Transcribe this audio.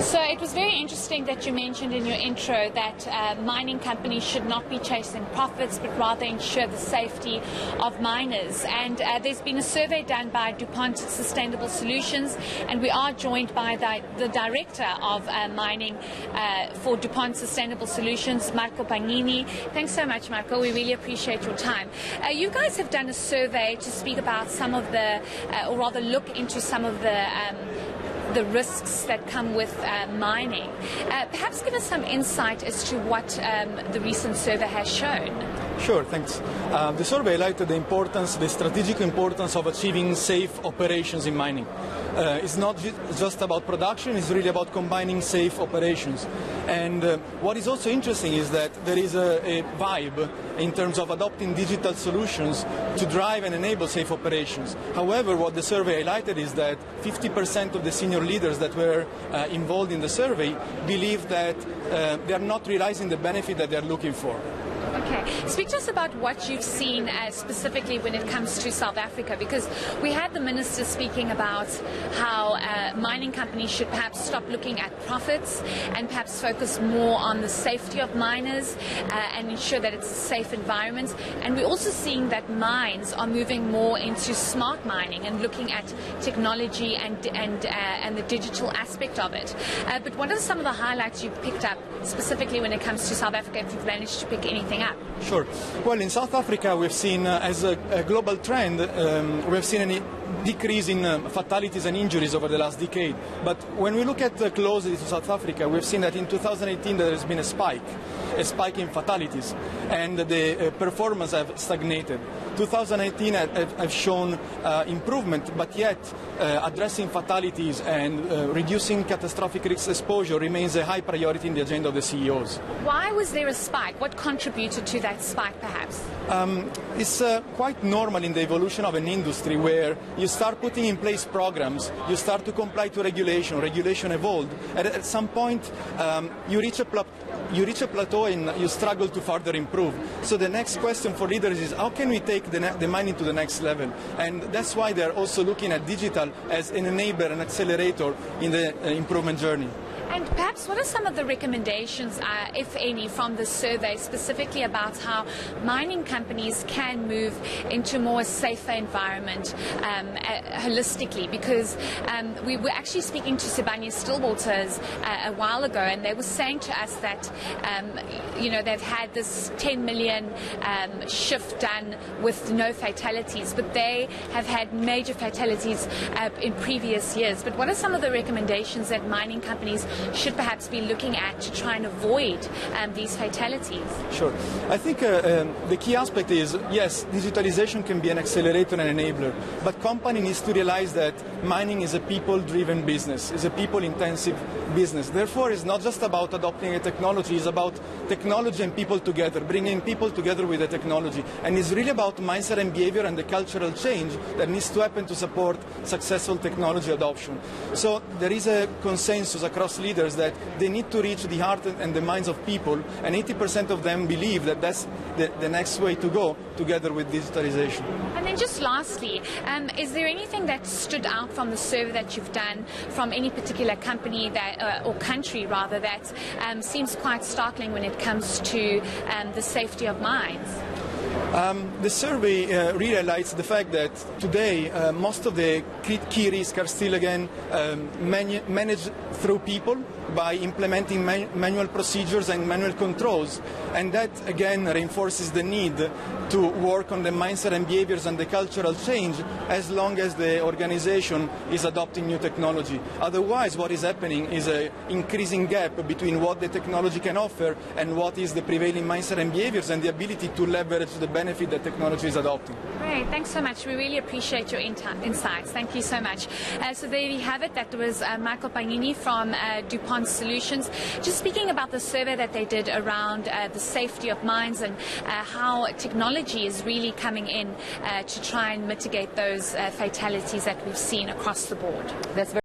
So it was very interesting that you mentioned in your intro that mining companies should not be chasing profits, but rather ensure the safety of miners. And there's been a survey done by DuPont Sustainable Solutions, and we are joined by the director of mining for DuPont Sustainable Solutions, Marco Pagnini. Thanks so much, Marco. We really appreciate your time. You guys have done a survey to speak about some of the, or rather look into some of the risks that come with mining. Perhaps give us some insight as to what the recent survey has shown. Sure, thanks. The survey highlighted the strategic importance of achieving safe operations in mining. It's not just about production, it's really about combining safe operations. And what is also interesting is that there is a vibe in terms of adopting digital solutions to drive and enable safe operations. However, what the survey highlighted is that 50% of the senior leaders that were involved in the survey believe that they are not realizing the benefit that they are looking for. Okay. Speak to us about what you've seen specifically when it comes to South Africa, because we had the minister speaking about how mining companies should perhaps stop looking at profits and perhaps focus more on the safety of miners and ensure that it's a safe environment. And we're also seeing that mines are moving more into smart mining and looking at technology and the digital aspect of it. But what are some of the highlights you've picked up specifically when it comes to South Africa, if you've managed to pick anything up? Sure. Well, in South Africa, we've seen, as a global trend, we've seen a decrease in fatalities and injuries over the last decade. But when we look at closely to South Africa, we've seen that in 2018 there has been a spike in fatalities, and the performance have stagnated. 2018 have shown improvement, but yet addressing fatalities and reducing catastrophic risk exposure remains a high priority in the agenda of the CEOs. Why was there a spike? What contributed to that spike, perhaps? It's quite normal in the evolution of an industry where you start putting in place programs, you start to comply to regulation evolved, and at some point you reach a plateau and you struggle to further improve. So the next question for leaders is how can we take the mining to the next level? And that's why they're also looking at digital as an enabler, an accelerator in the improvement journey. And perhaps what are some of the recommendations, if any, from the survey specifically about how mining companies can move into a more safer environment holistically? Because we were actually speaking to Sibanye Stillwaters a while ago, and they were saying to us that they've had this 10 million shift done with no fatalities, but they have had major fatalities in previous years. But what are some of the recommendations that mining companies should perhaps be looking at to try and avoid these fatalities? Sure. I think the key aspect is, yes, digitalization can be an accelerator and enabler, but company needs to realize that mining is a people-driven business, is a people-intensive business. Therefore, it's not just about adopting a technology, it's about technology and people together, bringing people together with the technology. And it's really about mindset and behavior and the cultural change that needs to happen to support successful technology adoption. So there is a consensus across leaders that they need to reach the heart and the minds of people, and 80% of them believe that that's the next way to go together with digitalization. And then just lastly, is there anything that stood out from the survey that you've done from any particular company that, or country rather, that seems quite startling when it comes to the safety of mines? The survey really highlights the fact that today most of the key risks are still again managed through people by implementing manual procedures and manual controls, and that again reinforces the need to work on the mindset and behaviors and the cultural change as long as the organization is adopting new technology. Otherwise, what is happening is an increasing gap between what the technology can offer and what is the prevailing mindset and behaviors and the ability to leverage the benefit that technology is adopting. Great, thanks so much. We really appreciate your insights. Thank you so much. So there you have it. That was Marco Pagnini from DuPont Solutions, just speaking about the survey that they did around the safety of mines and how technology is really coming in to try and mitigate those fatalities that we've seen across the board. That's very